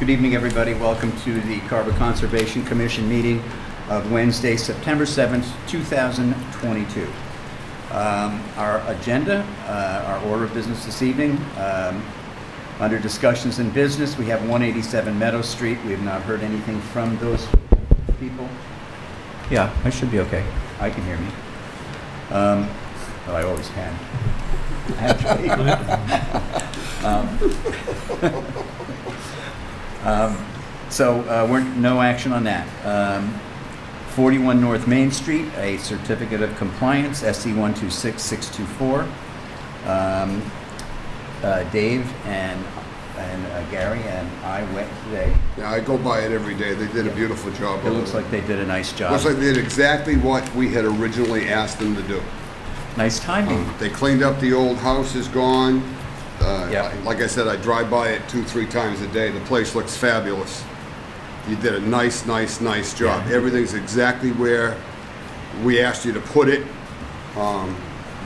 Good evening, everybody. Welcome to the Carver Conservation Commission meeting of Wednesday, September 7th, 2022. Our agenda, our order of business this evening, under discussions in business, we have 187 Meadow Street. We have not heard anything from those people. Yeah, I should be okay. I can hear me. Well, I always can. Actually. We're no action on that. 41 North Main Street, a certificate of compliance, SC 126624. Dave and Gary and I went today. Yeah, I go by it every day. They did a beautiful job. It looks like they did a nice job. Looks like they did exactly what we had originally asked them to do. Nice timing. They cleaned up the old house is gone. Yeah. Like I said, I drive by it 2-3 times a day. The place looks fabulous. You did a nice job. Yeah. Everything's exactly where we asked you to put it.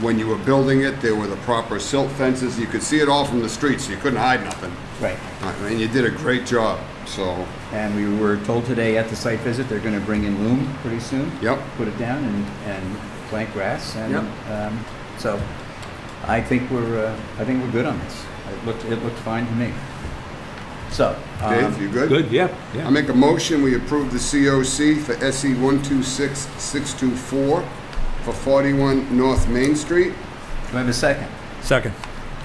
When you were building it, there were the proper silt fences. You could see it all from the street, so you couldn't hide nothing. Right. And you did a great job. So. And we were told today at the site visit they're going to bring in loom pretty soon. Yep. Put it down and plant grass. And Yep. so I think we're good on this. It looked fine to me. So Dave, you good? Good, yeah. I make a motion, we approve the COC for SE 126624 for 41 North Main Street. do I have a second? Second.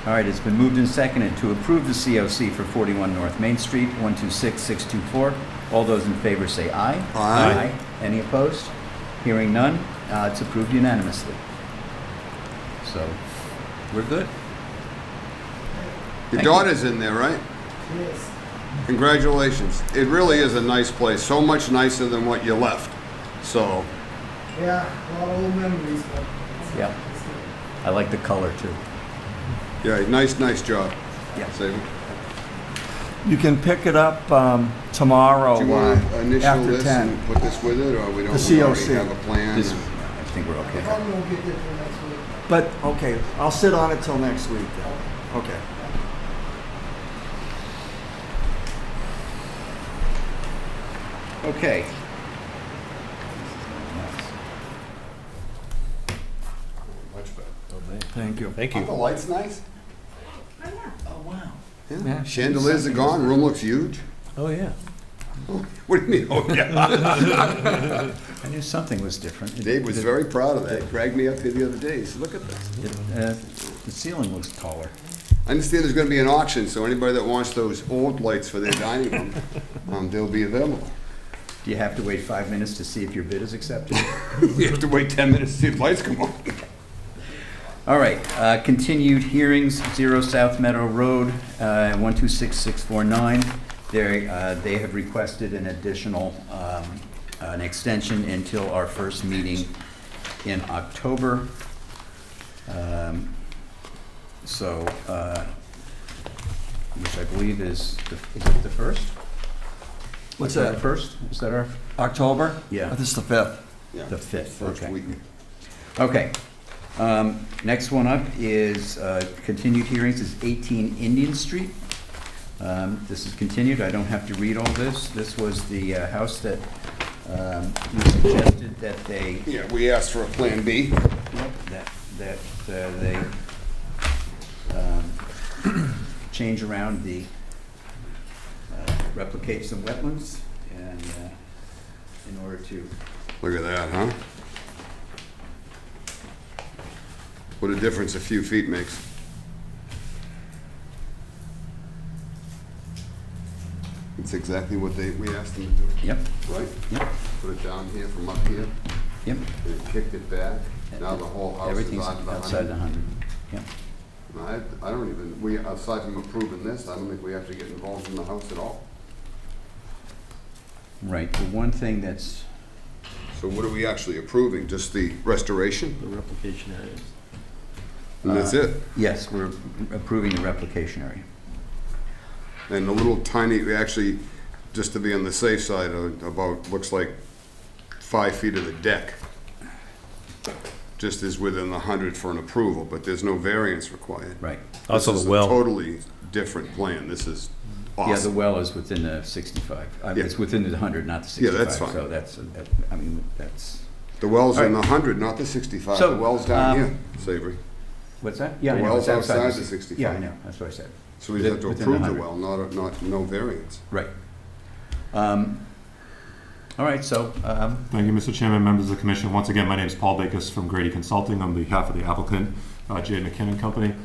All right, it's been moved and seconded to approve the COC for 41 North Main Street, 126624. All those in favor say aye. Aye. Any opposed? Hearing none, it's approved unanimously. So, we're good. Your Thank daughter's in there, right? Yes. Congratulations. It really is a nice place, so much nicer than what you left. So, Yeah, a lot of old memories, but Yeah. it's good. I like the color too. yeah, nice job. Yeah. Saban. You can pick it up tomorrow Do you want to initial after this 10. and put this with it, or we don't The we already COC. have a plan? This, I think we're okay. Probably won't get there till next week. But, okay, I'll sit on it till next week then. Okay. Okay. Much better. Thank you. Thank Aren't the you. lights nice? Oh, wow. Yeah. Chandeliers are gone, room looks huge. Oh, yeah. What do you mean, oh yeah? I knew something was different. Dave was very proud of that. He dragged me up here the other day. He said, look at this. The ceiling looks taller. I understand there's gonna be an auction, so anybody that wants those old lights for their dining room, they'll be available. Do you have to wait 5 minutes to see if your bid is accepted? You have to wait 10 minutes to see if lights come on. All right, continued hearings, 0 South Meadow Road, 126649. They have requested an additional, an extension until our first meeting in October. Which I believe is it the first? What's October that? First? Is that our, October? Yeah. This is the 5th. Yeah, the 5th? first Okay. week. Okay. Next one up is continued hearings is 18 Indian Street. This is continued. I don't have to read all this. This was the house that you suggested that they Yeah, we asked for a Plan B. that they change around the replicate some wetlands and in order to Look at that, huh? What a difference a few feet makes. It's exactly what we asked them to do. Yep. Right? Yep. Put it down here from up here, Yep. and kicked it back. Now the whole house is Everything's on the outside the 100. 100. Yep. I don't even, aside from approving this, I don't think we have to get involved in the house at all. Right. The one thing that's So what are we actually approving? Just the restoration? The replication areas. And that's it? yes, we're approving the replication area. And the little tiny, actually, just to be on the safe side, about, looks like 5 feet of the deck. Just is within the 100 for an approval, but there's no variance required. Right. Also This is the well. a totally different plan. This is awesome. Yeah, the well is within the 65. Yeah. It's within the 100, not the Yeah, 65. that's fine. So that's, I mean, that's, The well's All in right. the 100, not the 65. So, The well's down um, here, Savory. what's that? Yeah, The I know, well's it's outside outside the 65. Yeah, I know, that's what I said. So we have to Within approve the 100. well, not no variance. Right. All right, so, Thank you, Mr. Chairman, members of the commission. Once again, my name is Paul Bakis from Grady Consulting on behalf of the applicant, J. McKinnon Company.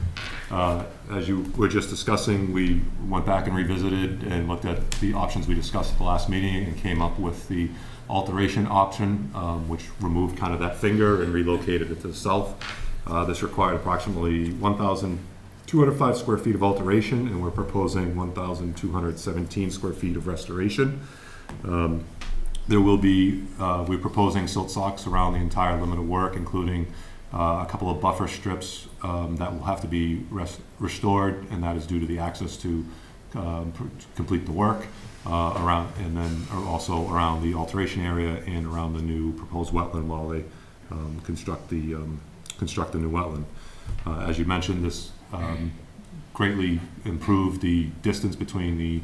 As you were just discussing, we went back and revisited and looked at the options we discussed at the last meeting and came up with the alteration option, which removed kind of that finger and relocated it to the south. This required approximately 1,205 square feet of alteration, and we're proposing 1,217 square feet of restoration. There will be, we're proposing silt socks around the entire limit of work, including a couple of buffer strips that will have to be restored, and that is due to the access to complete the work around, and then also around the alteration area and around the new proposed wetland while they construct the new wetland. As you mentioned, this greatly improved the distance between the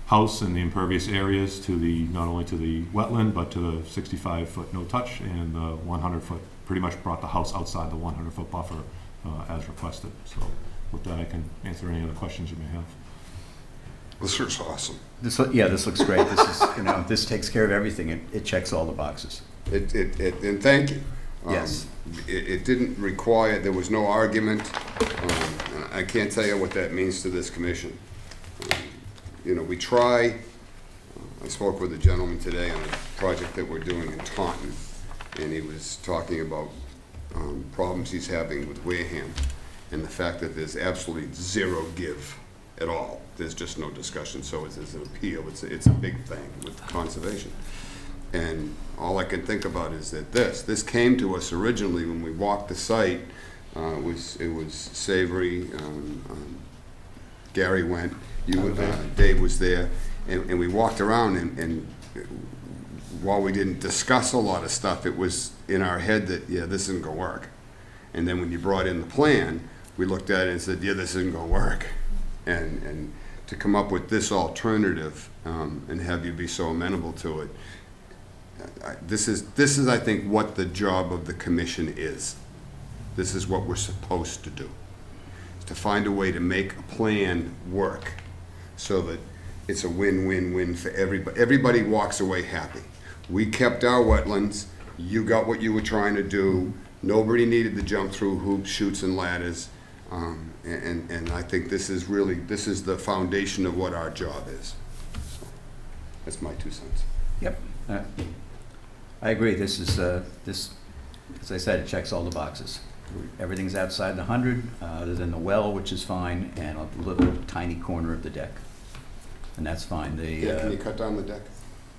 house and the impervious areas to the, not only to the wetland, but to the 65-foot no-touch, and the 100-foot, pretty much brought the house outside the 100-foot buffer as requested. So with that, I can answer any other questions you may have. This looks awesome. this looks great. This is, this takes care of everything. It checks all the boxes. And thank you. Yes. It didn't require, there was no argument. And I can't tell you what that means to this commission. We try, I spoke with a gentleman today on a project that we're doing in Taunton, and he was talking about problems he's having with Wareham and the fact that there's absolutely zero give at all. There's just no discussion, so it's an appeal. It's a big thing with conservation. And all I can think about is that this came to us originally when we walked the site. It was Savory, Gary went, Dave was there, and we walked around, and while we didn't discuss a lot of stuff, it was in our head that, yeah, this isn't gonna work. And then when you brought in the plan, we looked at it and said, yeah, this isn't gonna work. And to come up with this alternative and have you be so amenable to it, this is, I think, what the job of the commission is. This is what we're supposed to do, is to find a way to make a plan work so that it's a win-win-win for everybody. Everybody walks away happy. We kept our wetlands. You got what you were trying to do. Nobody needed to jump through hoops, chutes, and ladders. And I think this is the foundation of what our job is. So, that's my 2 cents. Yep. I agree. This is, as I said, it checks all the boxes. Everything's outside the 100, other than the well, which is fine, and a little tiny corner of the deck. And that's fine. Can you cut down the deck?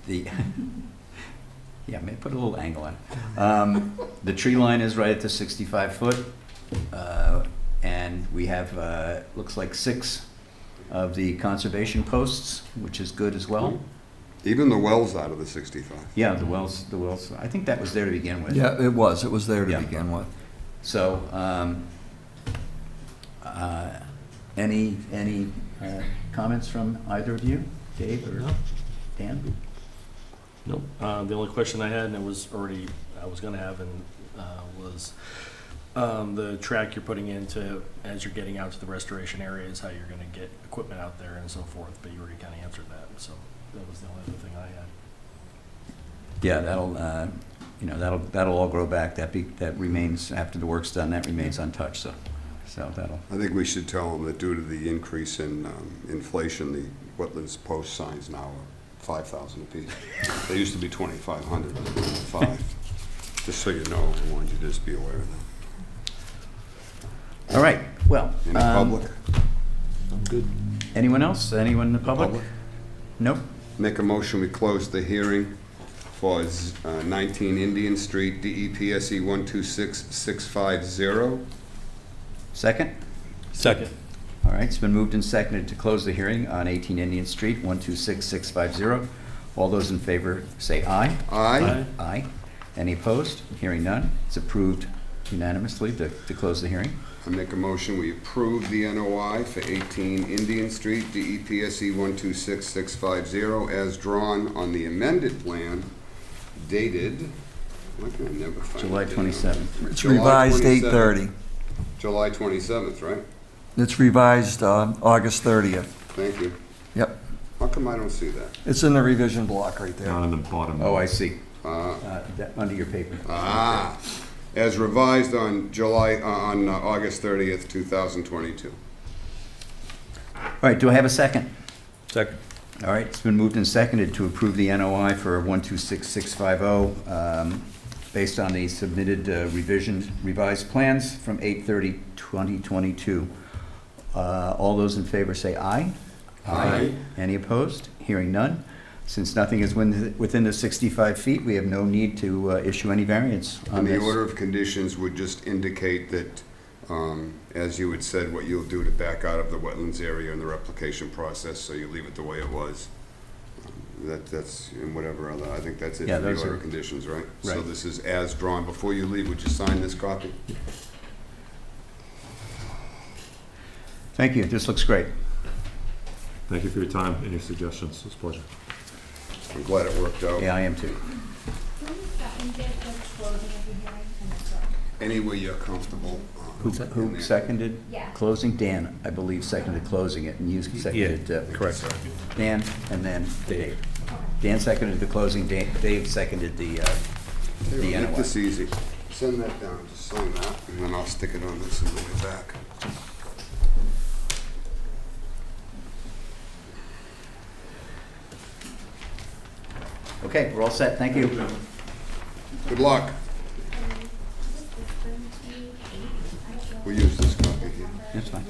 Yeah, maybe put a little angle on it. The tree line is right at the 65 foot. And we have, looks like 6 of the conservation posts, which is good as well. Even the well's out of the 65. Yeah, the wells, I think that was there to begin with. Yeah, it was there to Yeah. begin with. So, any comments from either of you, Dave or No. Dan? Nope. The only question I had, and I was gonna have, and was the track you're putting into as you're getting out to the restoration areas, how you're gonna get equipment out there and so forth. But you already kind of answered that, so that was the only other thing I had. Yeah, that'll all grow back. That remains, after the work's done, that remains untouched, so that'll. I think we should tell them that due to the increase in inflation, the wetlands post signs now are 5,000 apiece. They used to be 2,500, but they're 5. Just so you know, I want you to just be aware of that. All right, well. Any public? I'm good. Anyone else? Anyone in the public? Nope. Make a motion, we close the hearing for 19 Indian Street, DEPSE 126650. Second? Second. All right, it's been moved and seconded to close the hearing on 18 Indian Street, 126650. All those in favor say aye. Aye. Aye. Any opposed? Hearing none. It's approved unanimously to close the hearing. I make a motion, we approve the NOI for 18 Indian Street, DEPSE 126650, as drawn on the amended plan dated, why can I never find July it? 27th. It's July revised 27th. 8:30. July 27th, right? It's revised August 30th. Thank you. Yep. How come I don't see that? It's in the revision block right there. Down in the bottom. Oh, I see. Ah. Under your paper. As revised on August 30th, 2022. All right, do I have a second? Second. All right, it's been moved and seconded to approve the NOI for 126650, based on the submitted revised plans from 8/30/2022. All those in favor say aye. Aye. Any opposed? Hearing none. Since nothing is within the 65 feet, we have no need to issue any variance on And the this. order of conditions would just indicate that, as you had said, what you'll do to back out of the wetlands area in the replication process, so you leave it the way it was. That's, and whatever other, I think that's it Yeah, for the those order are- of conditions, right? So right. this is as drawn. Before you leave, would you sign this copy? Thank you, this looks great. Thank you for your time and your suggestions. It's a pleasure. I'm glad it worked out. Yeah, I am too. Any way you're comfortable. Who in there. seconded Yeah. closing? Dan, I believe, seconded closing it, and you seconded. correct. Dan, and then Dave. Dan seconded the closing, Dave seconded the Here, NOI. make this easy. Send that down, just sign that, and then I'll stick it on this and bring it back. Okay, we're all set, thank you. Good luck. We'll use this copy here. That's fine.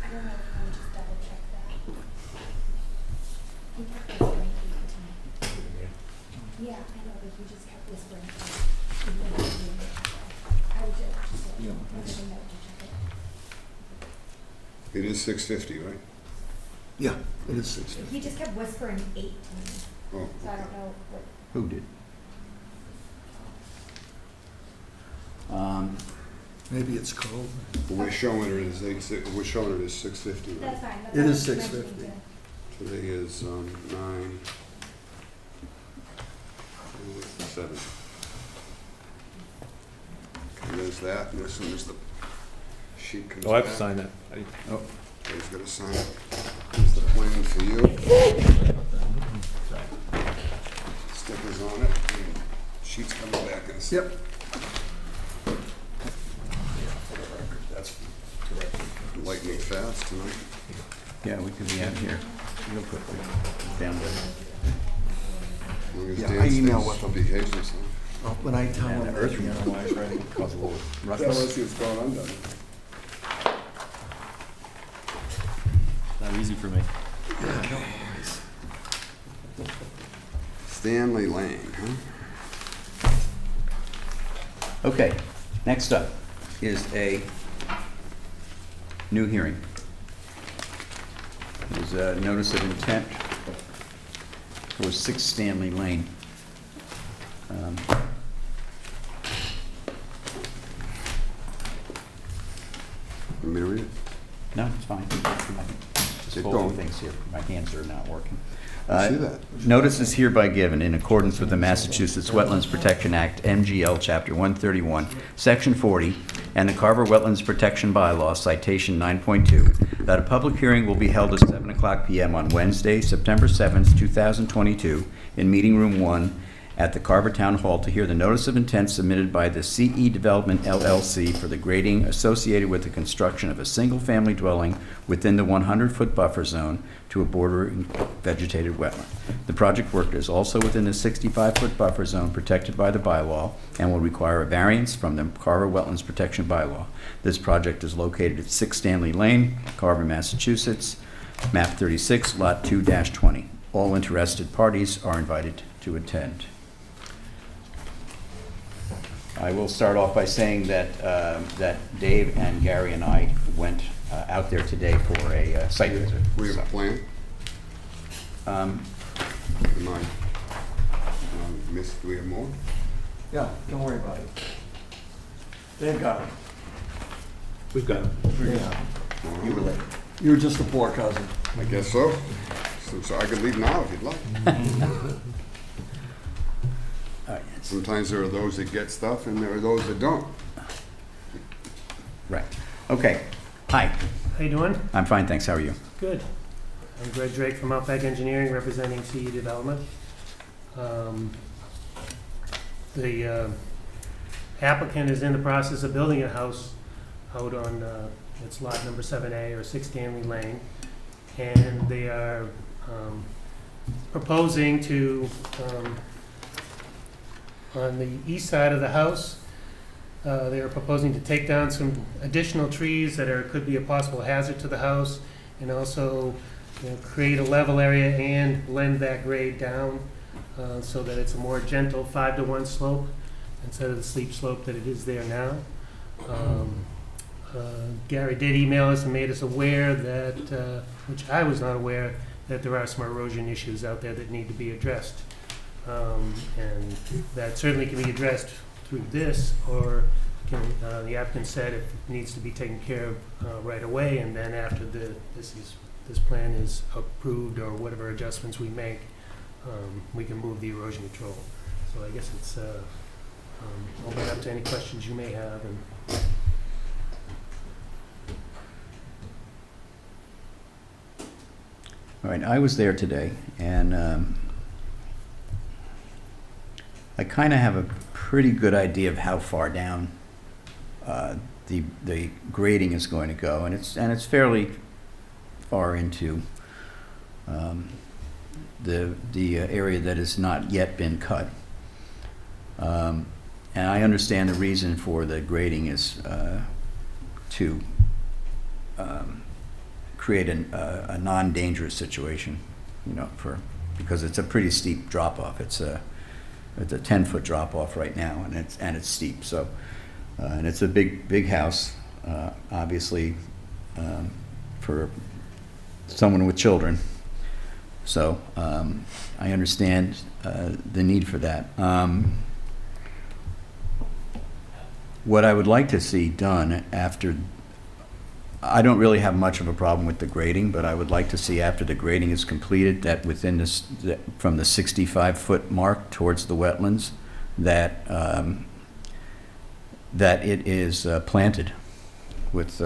I don't know if I would just double check that. He kept whispering 8 to me. Yeah, I know, but he just kept whispering. I would just, I didn't know to check it. It is 650, right? Yeah, it is 6. He just kept whispering 8 to me, Oh, so I don't know what. Who did? Maybe it's cold. we're showing it as we're showing it as 650, right? That's fine. That's It what is I was mentioning 6:50. to- Today is 7. Okay, there's that, and as soon as the sheet comes Oh, I have to back, sign that. Oh, Dave's gonna sign it. Here's the plan for you. Stickers on it, and sheets coming back in a second. Yep. That's lightning fast tonight. yeah, we could be out here real quickly, down there. As long as Yeah, Dan I email stays- with them. behaves himself. When I tell And them the that earth the NOI is ready. Cause a little Tell ruckus. us what's going on down there. Not easy for me. Stanley Lane, huh? Okay, next up is a new hearing. There's a notice of intent for 6 Stanley Lane. Want me to read it? No, it's fine. Just Keep folding going. things here. My hands are not working. I see that. Notice is hereby given in accordance with the Massachusetts Wetlands Protection Act, MGL, Chapter 131, Section 40, and the Carver Wetlands Protection Bylaw, Citation 9.2, that a public hearing will be held at 7:00 PM on Wednesday, September 7th, 2022, in Meeting Room 1 at the Carver Town Hall to hear the notice of intent submitted by the CE Development LLC for the grading associated with the construction of a single-family dwelling within the 100-foot buffer zone to a bordering vegetated wetland. The project work is also within the 65-foot buffer zone protected by the bylaw and will require a variance from the Carver Wetlands Protection Bylaw. This project is located at 6 Stanley Lane, Carver, Massachusetts, map 36, lot 2-20. All interested parties are invited to attend. I will start off by saying that that Dave and Gary and I went out there today for a site visit. We have a plan? Um, Am I, miss, do we have more? Yeah, don't worry about it. They've got it. We've got it. Yeah. You were late. You were just a poor cousin. I guess so. So I could leave now if you'd like. All right, it's- Sometimes there are those that get stuff and there are those that don't. right. Okay. Hi. How you doing? I'm fine, thanks. How are you? Good. I'm Greg Drake from Outback Engineering, representing CE Development. The applicant is in the process of building a house out on, it's lot number 7A or 6 Stanley Lane. And they are proposing to, on the east side of the house, they are proposing to take down some additional trees that could be a possible hazard to the house, and also create a level area and blend that grade down so that it's a more gentle 5-to-1 slope instead of the steep slope that it is there now. Gary did email us and made us aware that, which I was not aware, that there are some erosion issues out there that need to be addressed. And that certainly can be addressed through this, or the applicant said it needs to be taken care of right away, and then after this plan is approved, or whatever adjustments we make, we can move the erosion control. So I guess it's open up to any questions you may have. And All right, I was there today, and I kind of have a pretty good idea of how far down the grading is going to go, and it's fairly far into the area that has not yet been cut. And I understand the reason for the grading is to create a non-dangerous situation, because it's a pretty steep drop-off. It's a 10-foot drop-off right now, and it's steep. So, and it's a big house, obviously, for someone with children. So I understand the need for that. What I would like to see done after, I don't really have much of a problem with the grading, but I would like to see after the grading is completed that within this, from the 65-foot mark towards the wetlands, that that it is planted with,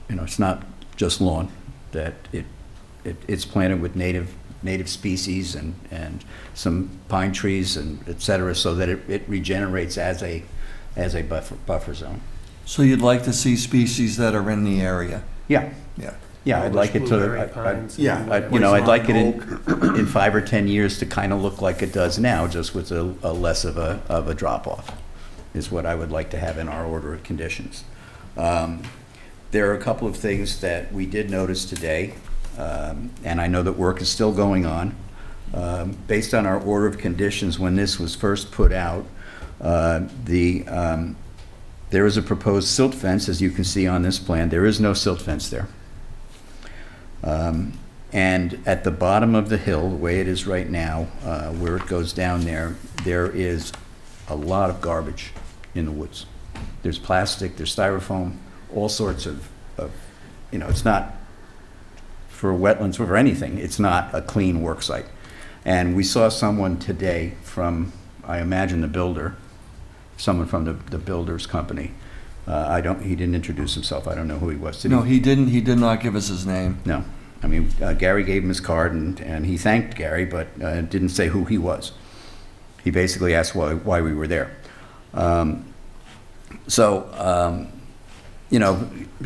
it's not just lawn, that it's planted with native species and some pine trees and et cetera, so that it regenerates as a buffer zone. So you'd like to see species that are in the area? Yeah. Yeah. Yeah, I'd like it blueberry to, pines yeah, and I'd whatever. like it in 5 or 10 years to kind of look like it does now, just with a less of a drop-off, is what I would like to have in our order of conditions. There are a couple of things that we did notice today, and I know that work is still going on. Based on our order of conditions, when this was first put out, there is a proposed silt fence, as you can see on this plan. There is no silt fence there. And at the bottom of the hill, the way it is right now, where it goes down there is a lot of garbage in the woods. There's plastic, there's styrofoam, all sorts of it's not, for wetlands or for anything, it's not a clean work site. And we saw someone today from, I imagine, the builder, someone from the builder's company. He didn't introduce himself. I don't know who he was. No, he didn't. He did not give us his name. No. I mean, Gary gave him his card, and he thanked Gary, but didn't say who he was. He basically asked why we were there.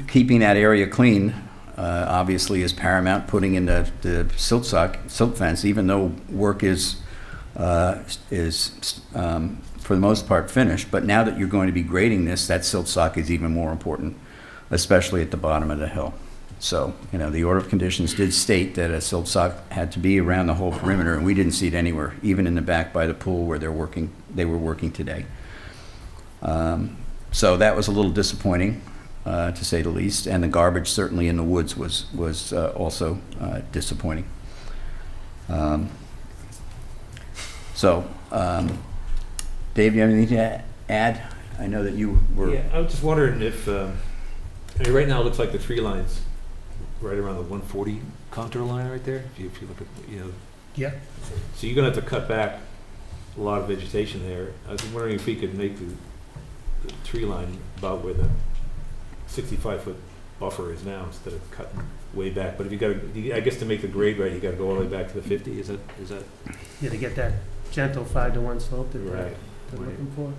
Keeping that area clean obviously is paramount. Putting in the silt fence, even though work is for the most part finished, but now that you're going to be grading this, that silt sock is even more important, especially at the bottom of the hill. So, the order of conditions did state that a silt sock had to be around the whole perimeter, and we didn't see it anywhere, even in the back by the pool where they were working today. So that was a little disappointing, to say the least, and the garbage certainly in the woods was also disappointing. Dave, you have anything to add? I know that you were, Yeah, I was just wondering if, I mean, right now it looks like the tree line's right around the 140 contour line right there, if you look at, you know. Yeah. So you're gonna have to cut back a lot of vegetation there. I was wondering if we could make the tree line about where the 65-foot buffer is now, instead of cutting way back. But if you gotta, I guess to make the grade right, you gotta go all the way back to the 50, is that? Yeah, to get that gentle 5-to-1 slope that Right. they're looking for.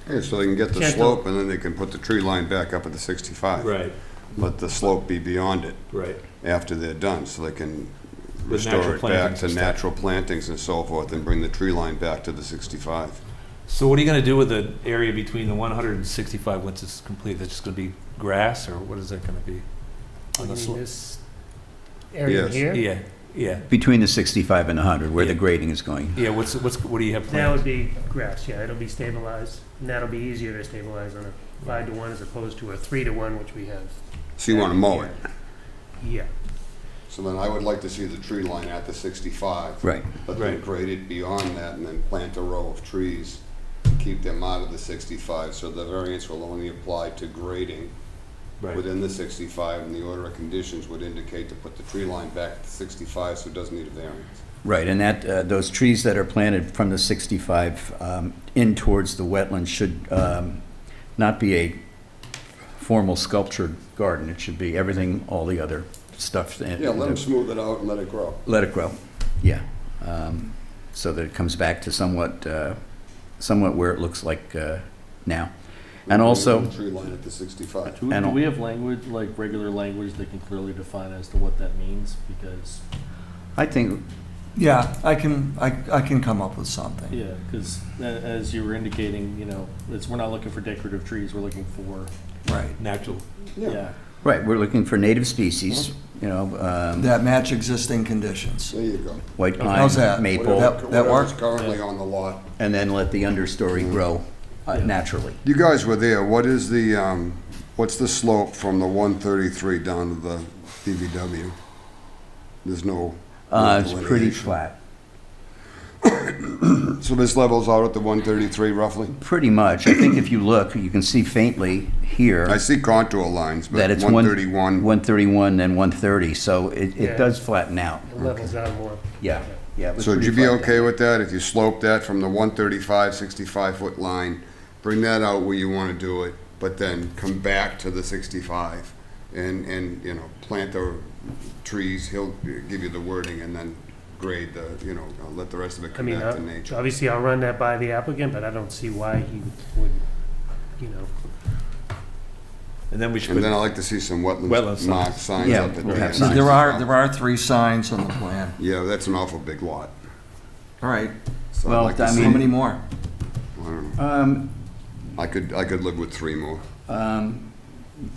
Yeah, so they can get the Gentle. slope, and then they can put the tree line back up at the 65. Right, Let the slope be beyond it right. after they're done, so they can With restore natural it back plantings to and stuff. natural plantings and so forth, and bring the tree line back to the 65. So what are you gonna do with the area between the 100 and 65 once it's complete? That's just gonna be grass, or what is that gonna be? On You the mean slope? this area Yes. here? Yeah, yeah, between the 65 and 100, where the Yeah. grading is going. yeah, what do you have That planned? would be grass, yeah, it'll be stabilized, and that'll be easier to stabilize on a 5-to-1 as opposed to a 3-to-1, which we have. So you want to mow it. Yeah, So then I would like to see the tree line at the 65. Right. Let them Right. grade it beyond that, and then plant a row of trees to keep them out of the 65. So the variance will only apply to grading Right, within the 65, and the order of conditions would indicate to put the tree line back at the 65, so it doesn't need a variance. Right, and that, those trees that are planted from the 65 in towards the wetlands should not be a formal sculptured garden. It should be everything, all the other stuff. Yeah, let them smooth it out and let it grow. Let it grow, yeah. So that it comes back to somewhat where it looks like now. And also, The tree line at the 65. Do And- we have language, like regular language that can clearly define as to what that means? Because, I think, Yeah, I can come up with something. yeah, because as you were indicating, you know, we're not looking for decorative trees, we're looking for, Right. natural. yeah. right, we're looking for native species, you know, That match existing conditions. There you go. white pine, How's that? maple, That Whatever's work? currently on the lot. and then let the understory grow naturally. You guys were there, what is the, what's the slope from the 133 down to the DVW? There's no It's pretty delineation. flat, So this level's out at the 133 roughly? pretty much. I think if you look, you can see faintly here. I see contour lines, but That it's 131, 131 and 130, so it Yeah. does flatten out. it levels out more. Yeah, yeah. it was so would you pretty be flat okay down. with that, if you slope that from the 135, 65-foot line, bring that out where you want to do it, but then come back to the 65 and, you know, plant the trees, he'll give you the wording, and then grade the, you know, let the rest of it I come mean, back to nature. obviously I'll run that by the applicant, but I don't see why he would, you know, And then we should And put, then I'd like to see some Wetland wetlands signs. marked signs Yeah, up at the we'll have end. signs. There are 3 signs on the plan. Yeah, that's an awful big lot. All right, So I'd Well, like to I see- how many more? I don't know. I could live with 3 more.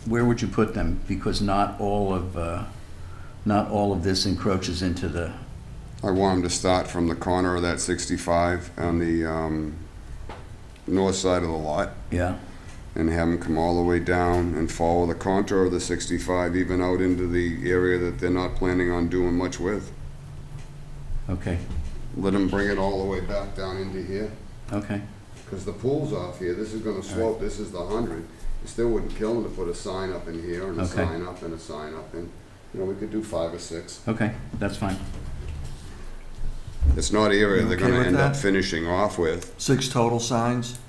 Where would you put them? Because not all of this encroaches into the, I want them to start from the corner of that 65 on the north side of the lot, yeah, and have them come all the way down and follow the contour of the 65, even out into the area that they're not planning on doing much with. okay, Let them bring it all the way back down into here, okay. because the pool's off here. This is gonna slope, this is the 100. It still wouldn't kill them to put a sign up in here, and a Okay. sign up, and a sign up, and, you know, we could do 5 or 6. Okay, that's fine. It's not area You they're okay gonna with end up that? finishing off with. 6 total signs?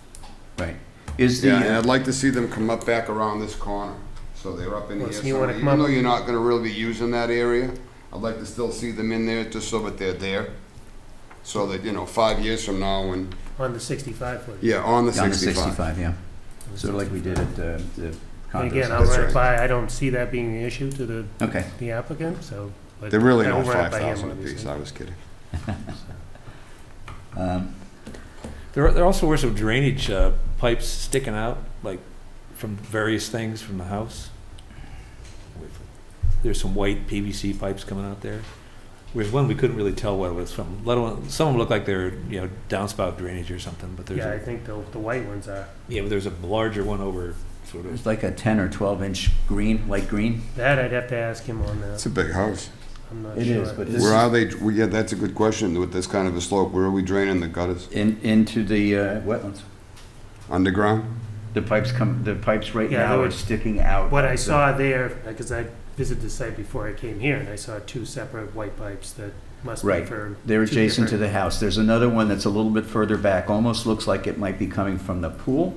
Right. Is the, Yeah, and I'd like to see them come up back around this corner, so they're up in Well, here so you somewhere. wanna come Even up- though you're not gonna really be using that area, I'd like to still see them in there, just so that they're there. So that, you know, 5 years from now, when, on the 65-foot. yeah, on the on the 65. 65, yeah. Sort of like we did at the And condos. again, I'll That's run it right. by, I don't see that being an issue to Okay, the applicant, so. but They're really I will not run it by him, 5,000 apiece, obviously. I was kidding. there also were some drainage pipes sticking out, like from various things from the house. There's some white PVC pipes coming out there. Whereas one, we couldn't really tell what it was from. Let alone, some of them look like they're, you know, downspout drainage or something, but there's, Yeah, I think the white ones are. yeah, but there's a larger one over sort of. it's like a 10 or 12-inch green, light green. That I'd have to ask him on It's that. a big house. I'm not It sure. is, but this Where are they, well, yeah, that's a good question, with this kind of a slope, where are we draining the gutters? into the wetlands. Underground? The pipes right Yeah, now there are was- sticking out. What I of the- saw there, because I visited the site before I came here, and I saw two separate white pipes that must be Right. for. They're two adjacent to different- the house. There's another one that's a little bit further back, almost looks like it might be coming from the pool.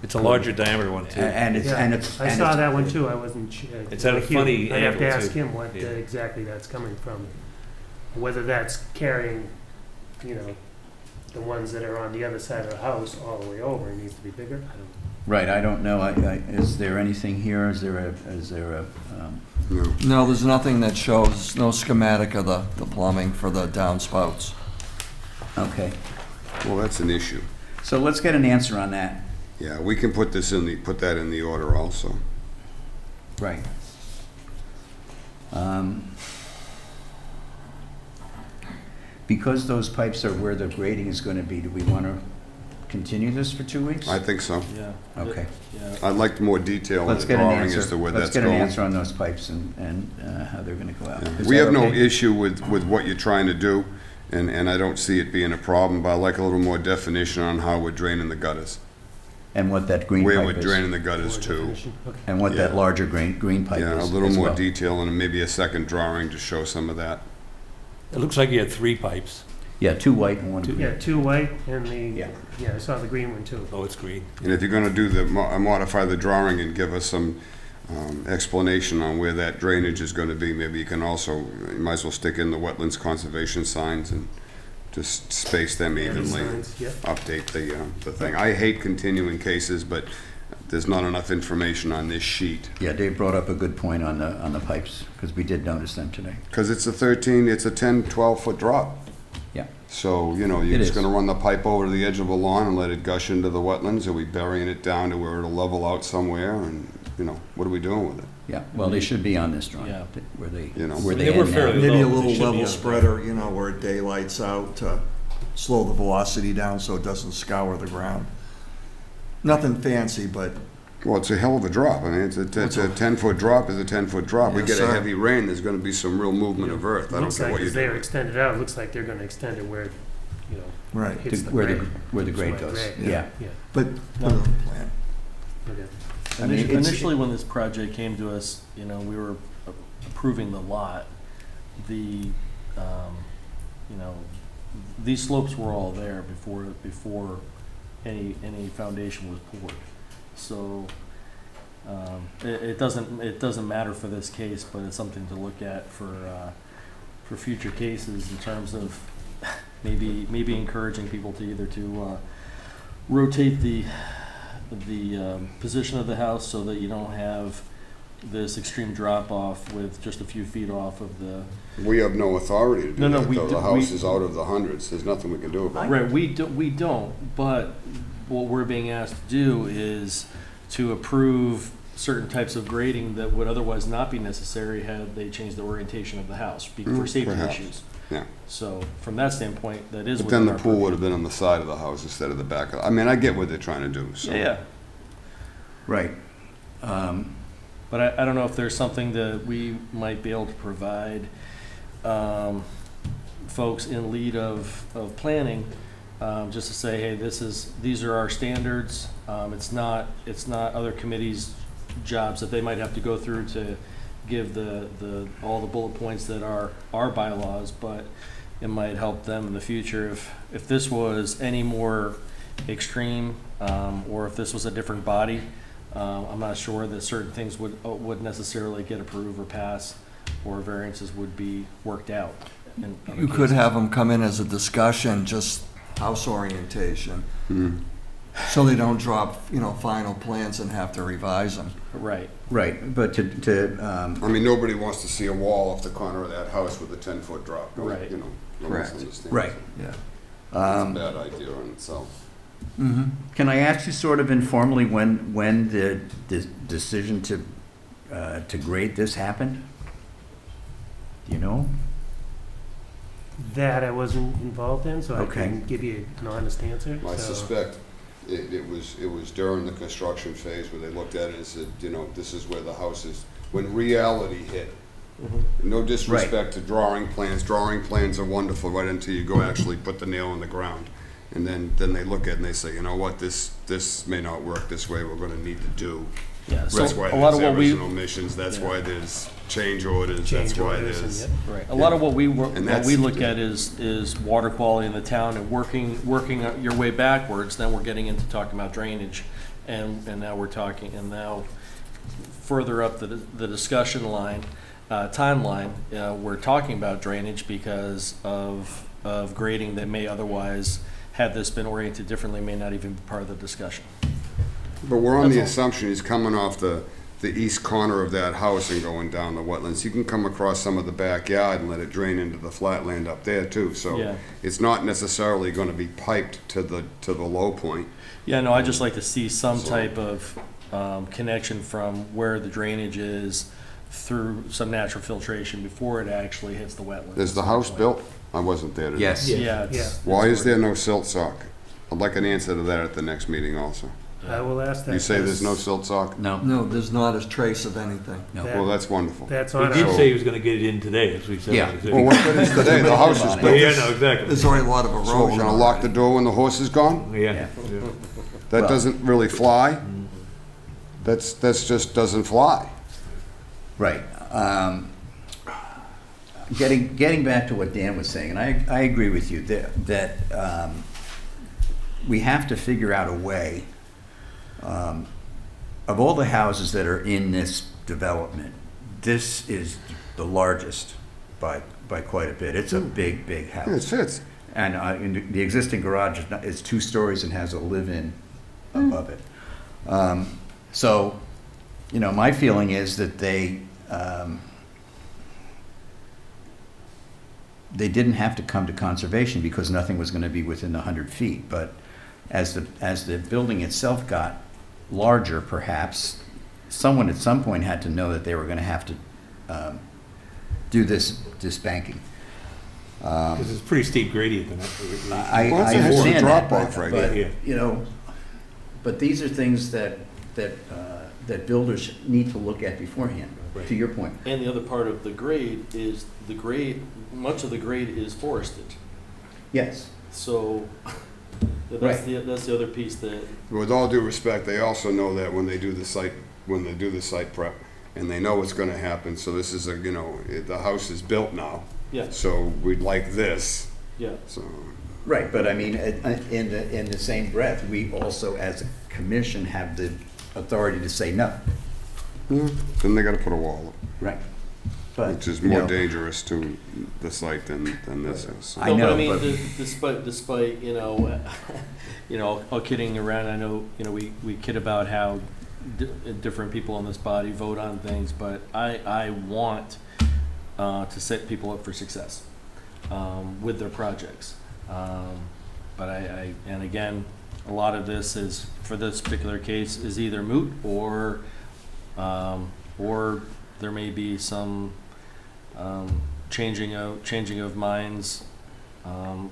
It's a larger diameter one too. And it's, Yeah, and it's. I and saw it's- that one too, I wasn't sure. It's at a funny I'd have to angle, ask too. him what Yeah. exactly that's coming from. Whether that's carrying, the ones that are on the other side of the house all the way over, it needs to be bigger, I don't. Right, I don't know. Is there anything here? Is there a, No. No, there's nothing that shows, no schematic of the plumbing for the downspouts. okay. Well, that's an issue. So let's get an answer on that. Yeah, we can put that in the order also. Right. Because those pipes are where the grading is going to be, do we want to continue this for 2 weeks? I think so. Yeah. Okay. Yeah. I'd like more detail in Let's the get an drawing as answer. to where Let's that's get an going. answer on those pipes and how they're going to go out. Yeah. Is We that have no okay? issue with what you're trying to do, and I don't see it being a problem, but I'd like a little more definition on how we're draining the gutters. And what that green Where we're pipe is. draining the gutters More to. definition. Okay. And what that Yeah. larger green pipe is Yeah, a little as more well. detail and maybe a second drawing to show some of that. It looks like you had 3 pipes. Yeah, 2 white and 1 green. Yeah, two white and Yeah. I saw the green one too. Oh, it's green. And if you're gonna do modify the drawing and give us some explanation on where that drainage is gonna be, maybe you can also, you might as well stick in the wetlands conservation signs and just space them Yeah, the evenly. signs, yep. Update the thing. I hate continuing cases, but there's not enough information on this sheet. Yeah, Dave brought up a good point on the pipes, because we did notice them today. Because it's a 10, 12-foot drop. Yeah. So, you're It just is. gonna run the pipe over to the edge of a lawn and let it gush into the wetlands? Are we burying it down to where it'll level out somewhere? And, what are we doing with it? Yeah, well, they should be on this drawing, Yeah. where they, Know. where They they were end now. fairly Maybe a low, but they little should be level on spreader, where it daylights out to slow the velocity down so it doesn't scour the ground. Nothing fancy, but Well, it's a hell of a drop. I mean, it's a 10-foot drop is a 10-foot drop. We Yes, get a sir. heavy rain, there's gonna be some real movement of earth. I don't Looks care like what you as they're do. extended out, it looks like they're gonna extend it where, right. hits the Where grade. where the grade Right, goes, right. yeah. Yeah, But put it on the plan. okay. I mean, it's- Initially, when this project came to us, we were approving the lot. The, these slopes were all there before any foundation was poured. So, it doesn't matter for this case, but it's something to look at for future cases in terms of maybe encouraging people to either rotate the position of the house so that you don't have this extreme drop off with just a few feet off of the. We have no authority to do No, that, we though. do- The house we- is out of the hundreds. There's nothing we can do about it. Right, we don't, but what we're being asked to do is to approve certain types of grading that would otherwise not be necessary had they changed the orientation of the house for safety perhaps. issues. Yeah. So from that standpoint, that is But then within the our pool purview. would have been on the side of the house instead of the back. I mean, I get what they're trying to do, so. Yeah. Right. But I don't know if there's something that we might be able to provide folks in lead of planning, just to say, hey, these are our standards. It's not other committees' jobs that they might have to go through to give all the bullet points that are our bylaws, but it might help them in the future if this was any more extreme, or if this was a different body. I'm not sure that certain things would necessarily get approved or pass, or variances would be worked out. in other You could cases. have them come in as a discussion, just house orientation, Mhm. so they don't drop, final plans and have to revise them. Right. Right, but I mean, nobody wants to see a wall off the corner of that house with a 10-foot drop. Right. No Correct. misunderstanding. right. Yeah. It's a bad idea in itself. Mm-hmm. Can I ask you sort of informally when the decision to grade this happened? Do you know? That I wasn't involved in, so I Okay. can give you an honest answer. I So, suspect it was during the construction phase where they looked at it and said, this is where the house is. When reality hit, no disrespect to drawing plans are wonderful right until you go actually put the nail in the ground. And then they look at it and they say, you know what, this may not work this way, we're gonna need to do. Yeah, so That's why a lot of there's what we, errors and omissions, that's Yeah. why there's change orders, that's Change why orders and, there's. yep. right, a lot of what we, And what that's- we look at is water quality in the town and working your way backwards, then we're getting into talking about drainage. And now we're talking, and now further up the discussion line, timeline, we're talking about drainage because of grading that may otherwise, had this been oriented differently, may not even be part of the discussion. But we're on the That's assumption he's coming off the east corner of that house and going down the wetlands. You can come across some of the backyard and let it drain into the flatland up there too. Yeah. So it's not necessarily gonna be piped to the low point. Yeah, no, I just like to see some So- type of connection from where the drainage is through some natural filtration before it actually hits the wetlands. Is the house built? I wasn't there today. Yes. Yeah. it's- Why is there no silt sock? I'd like an answer to that at the next meeting also. I will ask that. You say there's no silt sock? No, No, there's not a trace of anything. no. That- Well, that's wonderful. That's He on did our, say he was gonna get it in today, as we said. Yeah. Well, what good is today? The house is Yeah, built. Yeah, no, exactly. There's already a lot of erosion. So we're gonna lock the already. door when the horse is gone? Yeah. Yeah. Yeah. That Well- doesn't really fly. That's just doesn't fly. Right. Getting back to what Dan was saying, and I agree with you, that we have to figure out a way, of all the houses that are in this development, this is the largest by quite a bit. It's a big, big Yeah, it house. fits. And the existing garage is 2 stories and has a live-in above it. So, you know, my feeling is that they didn't have to come to conservation because nothing was going to be within the 100 feet. But as the building itself got larger, perhaps, someone at some point had to know that they were going to have to do this banking. Because it's pretty steep gradient. I Well, it's a heavy understand that, drop-off right but, there. you know, but these are things that builders need to look at beforehand, Right. to your point. And the other part of the grade is much of the grade is forested. Yes. So that's Right. that's the other piece that, With all due respect, they also know that when they do the site prep, and they know what's gonna happen, so this is the house is built now, yeah, so we'd like this, yeah. so. Right, but I mean, in the same breath, we also, as a commission, have the authority to say no. Then they gotta put a wall up, Right. But, which is you more know, dangerous to the site than this is. I No, know, but I mean, but- despite all kidding around, I know we kid about how different people in this body vote on things, but I want to set people up for success with their projects. But and again, a lot of this is, for this particular case, is either moot or there may be some changing of minds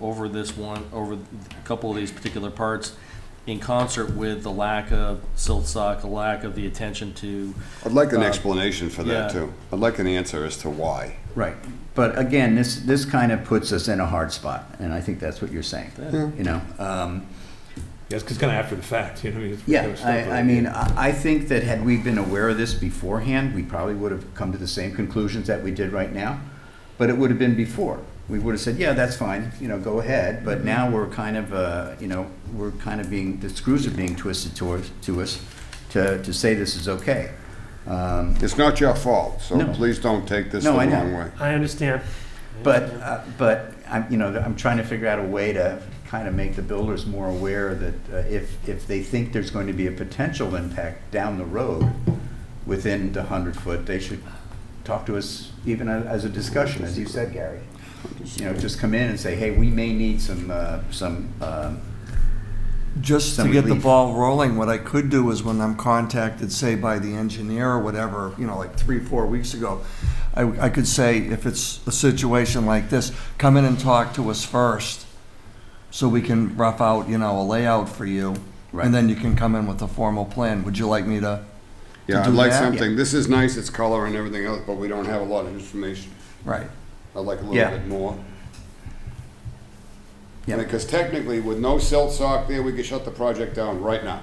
over a couple of these particular parts, in concert with the lack of silt sock, the lack of the attention to. I'd like an Uh, explanation for that yeah. too. I'd like an answer as to why. right. But again, this kind of puts us in a hard spot, and I think that's what you're saying, you know? Yeah, it's kind of after the fact, you know. It's Yeah, kind of stuff I like- mean, I think that had we been aware of this beforehand, we probably would have come to the same conclusions that we did right now, but it would have been before. We would have said, yeah, that's fine, go ahead, but now we're kind of, the screws are being twisted to us to say this is okay. It's not your fault, so No. please don't take this No, the I know. wrong way. I understand. But I'm trying to figure out a way to kind of make the builders more aware that if they think there's going to be a potential impact down the road within the 100-foot, they should talk to us even as a discussion, as you said, Gary. Just come in and say, hey, we may need some Just to some get the relief. ball rolling, what I could do is when I'm contacted, say by the engineer or whatever, like 3-4 weeks ago, I could say, if it's a situation like this, come in and talk to us first, so we can rough out, a layout for you, Right. and then you can come in with a formal plan. Would you like me to Yeah, I'd do like that? something, this is nice, it's color and everything else, but we don't have a lot of information. Right. I'd like a Yeah. little bit more. Yeah. Because technically, with no silt sock there, we could shut the project down right now.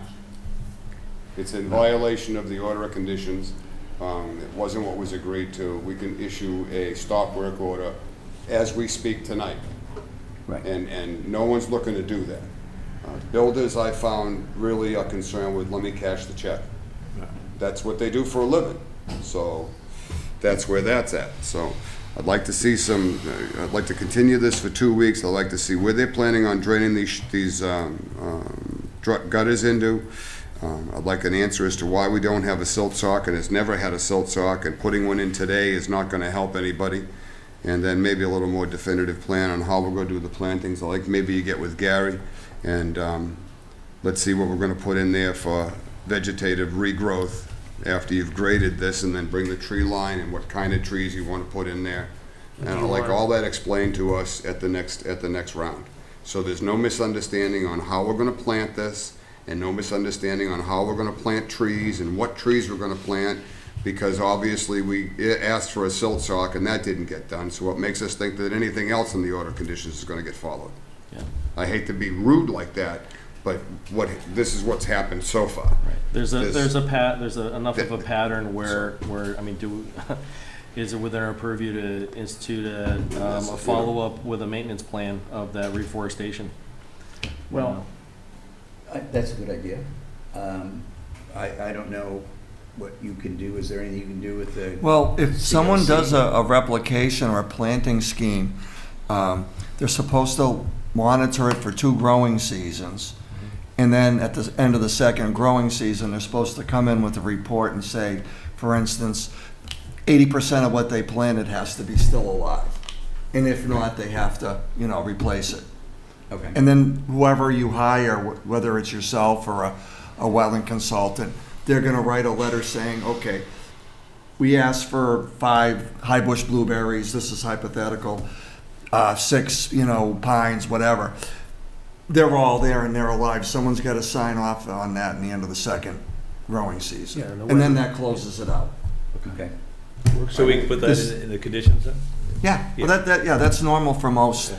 It's in violation of the order of conditions. It wasn't what was agreed to. We can issue a stop work order as we speak tonight. Right. And no one's looking to do that. Builders, I found, really are concerned with, let me cash the check. That's what they do for a living. So that's where that's at. So I'd like to see I'd like to continue this for 2 weeks. I'd like to see where they're planning on draining these gutters into. I'd like an answer as to why we don't have a silt sock, and it's never had a silt sock, and putting one in today is not gonna help anybody. And then maybe a little more definitive plan on how we're gonna do the plantings. I'd like maybe you get with Gary, and let's see what we're gonna put in there for vegetative regrowth after you've graded this, and then bring the tree line and what kind of trees you want to put in there. And I'd like all that explained to us at the next round. So there's no misunderstanding on how we're gonna plant this, and no misunderstanding on how we're gonna plant trees and what trees we're gonna plant, because obviously we asked for a silt sock and that didn't get done, so what makes us think that anything else in the order of conditions is gonna get followed? Yeah. I hate to be rude like that, but this is what's happened so far. Right. There's enough of a pattern where I mean, is it within our purview to institute a follow-up with a maintenance plan of that reforestation? Well, that's a good idea. I don't know what you can do. Is there anything you can do with the? Well, if someone COC? does a replication or a planting scheme, they're supposed to monitor it for 2 growing seasons. And then at the end of the second growing season, they're supposed to come in with a report and say, for instance, 80% of what they planted has to be still alive. And if not, they have to, replace it. Okay. And then whoever you hire, whether it's yourself or a wetland consultant, they're gonna write a letter saying, okay, we asked for 5 high bush blueberries, this is hypothetical, 6, pines, whatever. They're all there and they're alive. Someone's gotta sign off on that in the end of the second growing season. Yeah, And then that closes it out. Okay. So we can put that in the conditions then? Yeah, well, that's normal for most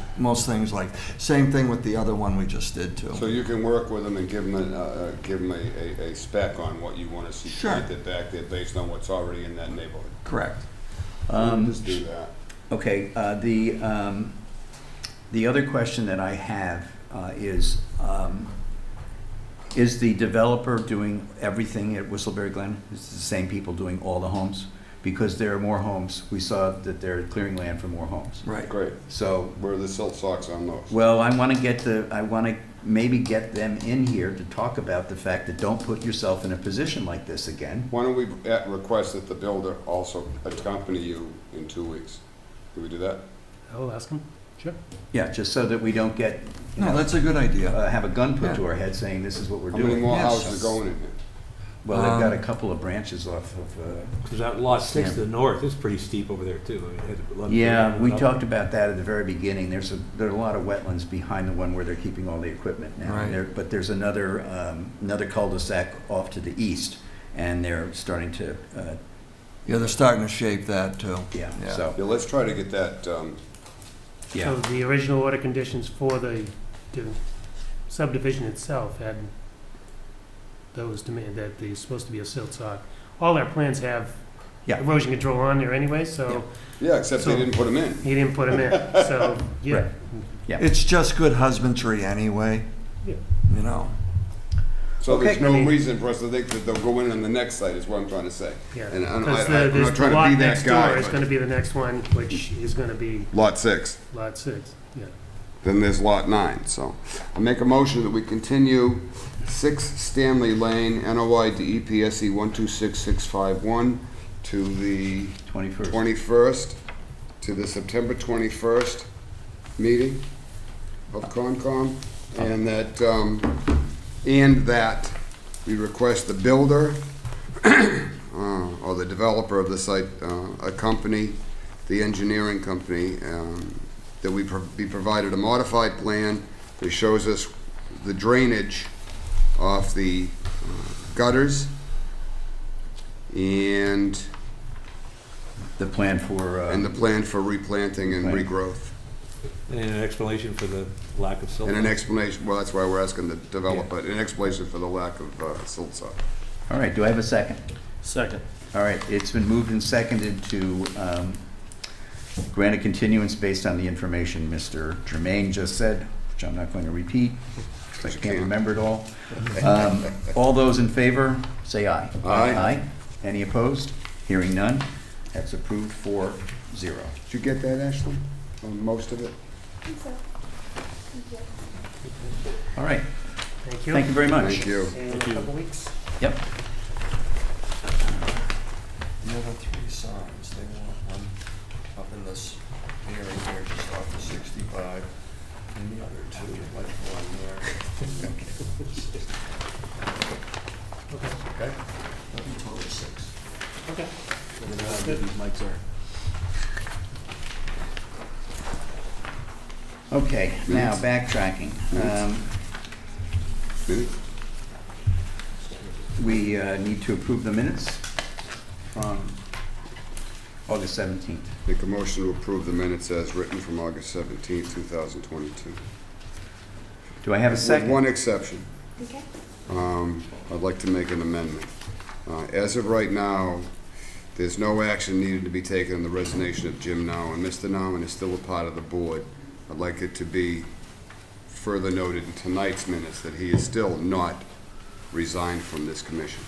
things, like, same thing with the other one we just did too. So you can work with them and give them a spec on what you want to see Sure. planted back there based on what's already in that neighborhood. Correct. Just do that. Okay, the other question that I have is the developer doing everything at Whistleberry Glen? Is it the same people doing all the homes? Because there are more homes. We saw that they're clearing land for more homes. Right. Great. So, Where are the silt socks on those? well, I want to maybe get them in here to talk about the fact that don't put yourself in a position like this again. Why don't we request that the builder also accompany you in 2 weeks? Can we do that? I'll ask him. Sure. Yeah, just so that we don't get, No, that's a good idea. have a gun put to our head saying this is what we're How doing. many more Yes. houses are going in there? Well, they've got a couple of branches off of, Because that lot 6 to the north is pretty steep over there too. I mean, it had a lot of- yeah, we talked about that at the very beginning. There are a lot of wetlands behind the one where they're keeping all the equipment now. Right. But there's another cul-de-sac off to the east, and they're starting to, Yeah, they're starting to shape that too. yeah, Yeah. so, Yeah, let's try to get that, yeah. So the original order conditions for the subdivision itself had those demand that there's supposed to be a silt sock. All our plans have Yeah. erosion control on there anyway, so yeah, except they So- didn't put them in. he didn't put them in. So, yeah. Right. Yeah. It's just good husbandry anyway, Yeah. So there's Okay. no I mean- reason for us to think that they'll go in on the next site, is what I'm trying to say. Yeah. And I'm Because not the trying to lot be that next door guy, is gonna but be the next one, which is gonna be lot 6. lot 6, yeah. Then there's lot 9, so I make a motion that we continue 6 Stanley Lane, NOI DEPSE 126651 to the 21st. 21st, to the September 21st meeting of Concom, and that we request the builder or the developer of the site accompany the engineering company, that we be provided a modified plan that shows us the drainage off the gutters and The plan for, the plan for replanting and Right. regrowth. And an explanation for the lack of silt. And an explanation, well, that's why we're asking the developer, an explanation for the lack of silt sock. All right, do I have a second? Second. All right, it's been moved and seconded to grant a continuance based on the information Mr. Jermaine just said, which I'm not going to repeat, because I can't remember it all. All those in favor, say aye. Aye. Any opposed? Hearing none, that's approved 4-0. Did you get that, Ashley? On most of it? I think so. Thank you. All right, Thank you. thank you very much. Thank you. See you in a couple weeks. Yep. The other three signs, they want one up in this area here, just off of 65, and the other two, like one there. Okay? That'd be total 6. Okay. These mics are. Okay, now backtracking. Minutes? We need to approve the minutes from August 17th. Make a motion to approve the minutes as written from August 17th, 2022. Do I have a second? With one exception. Okay. I'd like to make an amendment. As of right now, there's no action needed to be taken on the resignation of Jim Nowen. Mr. Nowen is still a part of the board. I'd like it to be further noted in tonight's minutes that he is still not resigned from this commission.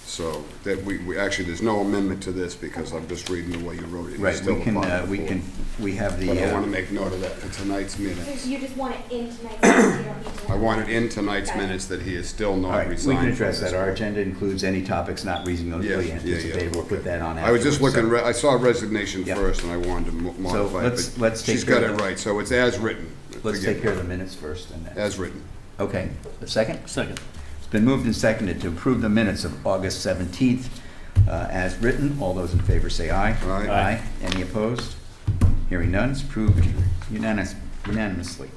So that we actually, there's no amendment to this because I'm just reading the way you wrote it. He's Right, still we a part of can, the we board. can, we have the, But I want to make note of that for tonight's So minutes. you just want it in tonight's minutes, you don't need to. I want it in tonight's minutes that he is still all not right, resigned. we can from address this that. Our board. agenda includes any topics not reasonably Yeah, yeah, anticipated. We'll put that on I was just afterwards. looking, I saw resignation Yeah. first and I wanted to modify it. let's- but let's take she's care got of it that. right, so it's as written. Let's Forgive take care of me. the minutes first and then. As written. Okay, a second? Second. It's been moved and seconded to approve the minutes of August 17th as written. All those in favor say aye. Aye. Aye. Any opposed? Hearing none, it's approved unanimously.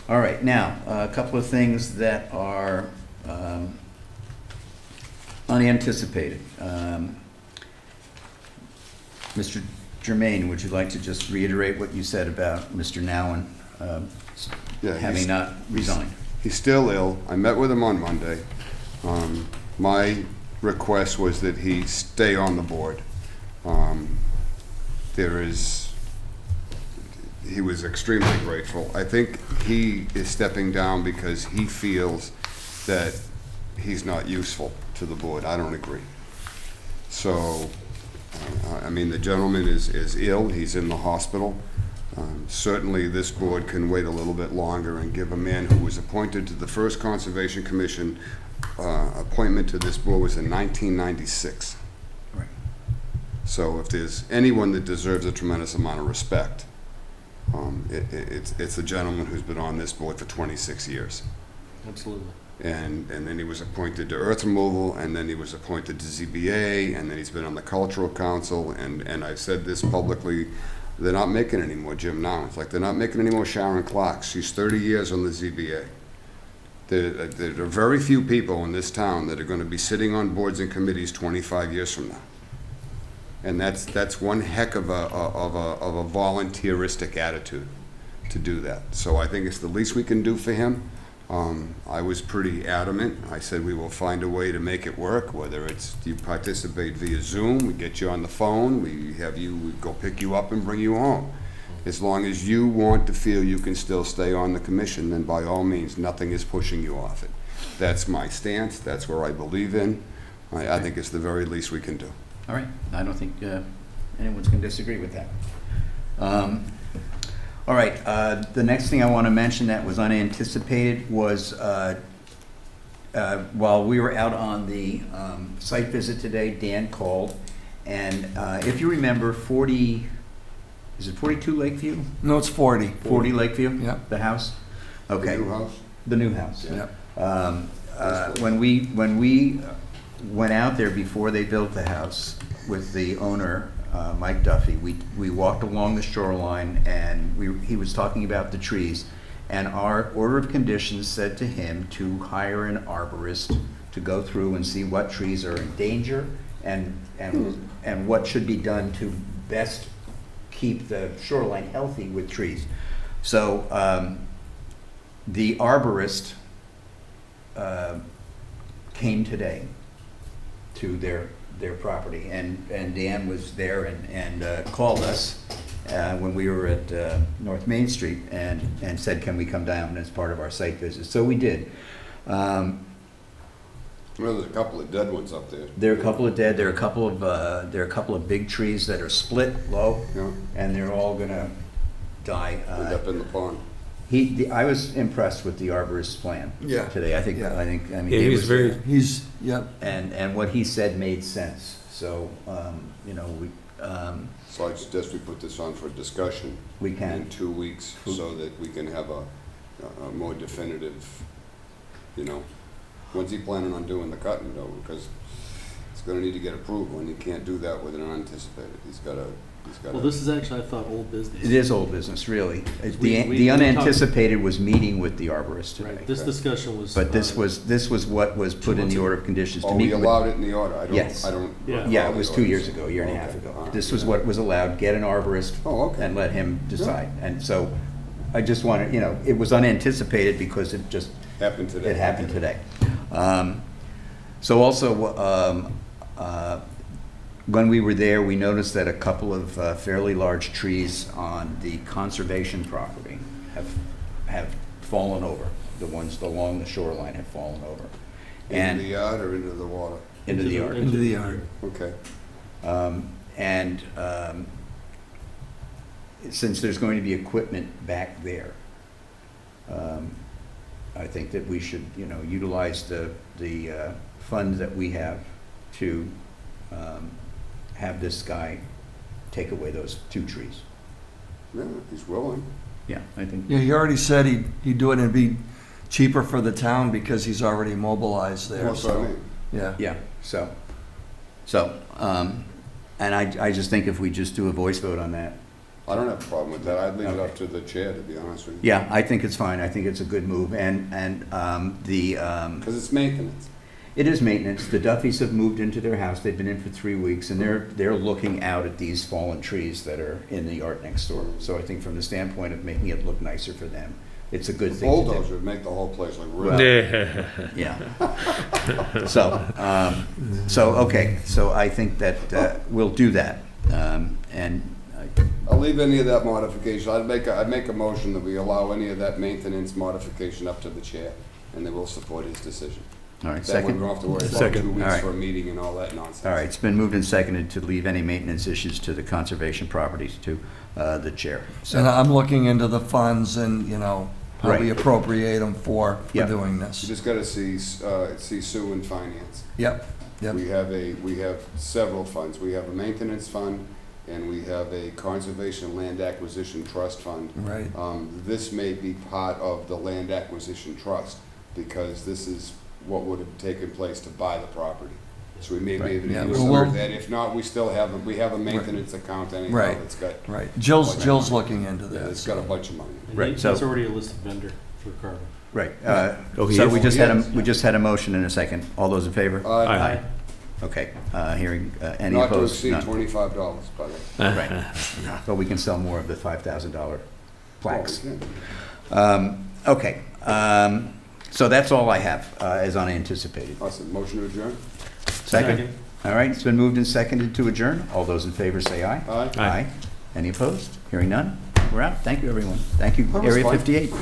All right, now, a couple of things that are unanticipated. Mr. Jermaine, would you like to just reiterate what you said about Mr. Nowen Yeah, having not resigned? He's still ill. I met with him on Monday. My request was that he stay on the board. He was extremely grateful. I think he is stepping down because he feels that he's not useful to the board. I don't agree. So, I mean, the gentleman is ill. He's in the hospital. Certainly, this board can wait a little bit longer and give a man who was appointed to the first Conservation Commission, appointment to this board was in 1996. Right. So if there's anyone that deserves a tremendous amount of respect, it's the gentleman who's been on this board for 26 years. Absolutely. And then he was appointed to earth removal, and then he was appointed to ZBA, and then he's been on the Cultural Council, and I've said this publicly, they're not making any more Jim Nowen. It's like they're not making any more Sharon Clark. She's 30 years on the ZBA. There are very few people in this town that are going to be sitting on boards and committees 25 years from now. And that's one heck of a volunteeristic attitude to do that. So I think it's the least we can do for him. I was pretty adamant. I said we will find a way to make it work, whether it's you participate via Zoom, we get you on the phone, we go pick you up and bring you home. As long as you want to feel you can still stay on the commission, then by all means, nothing is pushing you off it. That's my stance. That's where I believe in. I think it's the very least we can do. All right, I don't think anyone's going to disagree with that. All right, the next thing I want to mention that was unanticipated was while we were out on the site visit today, Dan called, and if you remember, is it 42 Lakeview? No, it's 40. 40 Lakeview? Yeah. The house? Okay. The new house? The new house. Yeah. When we went out there before they built the house with the owner, Mike Duffy, we walked along the shoreline and he was talking about the trees. And our order of conditions said to him to hire an arborist to go through and see what trees are in danger and what should be done to best keep the shoreline healthy with trees. So the arborist came today to their property, and Dan was there and called us when we were at North Main Street and said, can we come down as part of our site visit? So we did. Well, there's a couple of dead ones up there. There are a couple of dead, there are a couple of big trees that are split low, Yeah, and they're all gonna die. end up in the pond. I was impressed with the arborist's plan Yeah. today. I Yeah. mean, Yeah, he he was was very, there. He's, yep. And what he said made sense. So, So I suggest we put this on for discussion we in can. 2 weeks so that we can have a more definitive, when's he planning on doing the cutting though? Because it's gonna need to get approval and he can't do that with an unanticipated. He's gotta. Well, this is actually, I thought, old business. It is old business, really. We The talked- unanticipated was meeting with the arborist today. Right, this discussion was. But this was what was put in the order of conditions to Oh, we meet with. allowed it in the order? Yes. I don't. Yeah. Yeah, recall it was the 2 years orders. ago, a year and a half Okay, ago. all right, This was yeah. what was allowed, get an arborist Oh, okay. and let him decide. And so I just wanted, it was unanticipated because it Happened today. happened today. So also, when we were there, we noticed that a couple of fairly large trees on the conservation property have fallen over. The ones along the shoreline have fallen over. Into the And yard or into the water? into the yard. Into the yard. Okay. And since there's going to be equipment back there, I think that we should, utilize the fund that we have to have this guy take away those 2 trees. Yeah, he's willing. Yeah, I think. Yeah, he already said he'd do it and it'd be cheaper for the town because he's already mobilized there, That's what I so, mean. yeah. Yeah, and I just think if we just do a voice vote on that. I don't have a problem with that. I'd leave it Okay. up to the chair, to be honest with you. Yeah, I think it's fine. I think it's a good move. And Because it's maintenance. it is maintenance. The Duffys have moved into their house. They've been in for 3 weeks, and they're looking out at these fallen trees that are in the yard next door. So I think from the standpoint of making it look nicer for them, it's a good The thing to do. bulldozer would make the whole place look real. Well, yeah. Okay, so I think that we'll do that. And I'll leave any of that modification. I'd make a motion that we allow any of that maintenance modification up to the chair, and then we'll support his decision. all right, That way we second. don't have to worry about Second. 2 All weeks right. for a meeting and all that nonsense. All right, it's been moved and seconded to leave any maintenance issues to the conservation properties to the chair. And So, I'm looking into the funds and, how we Right. appropriate them for Yeah. doing You this. just gotta see Sue in finance. Yep, yep. We have several funds. We have a maintenance fund, and we have a conservation land acquisition trust fund. Right. This may be part of the land acquisition trust, because this is what would have taken place to buy the property. So we may be able Yeah, to use well, some we'll- of that. If not, we still have, we have a maintenance account anyhow Right. that's got, Right. Jill's looking into yeah, it's this. got a bunch of money. And Right, he's so- already a listed vendor for Carver. right. Oh, he So is? we just Oh, had he is, we just had a motion and a second. All those in favor? Aye. Okay, hearing, any Not to opposed? exceed None. $25, by the way. Right. But we can sell more of the $5,000 plaques. Oh, we can. Okay, so that's all I have as unanticipated. Awesome. Motion to adjourn? Second? All right, it's been moved and seconded to adjourn. All those in favor say aye. Aye. Aye. Any opposed? Hearing none? We're out. Thank you, everyone. Thank you, That was Area fun. 58.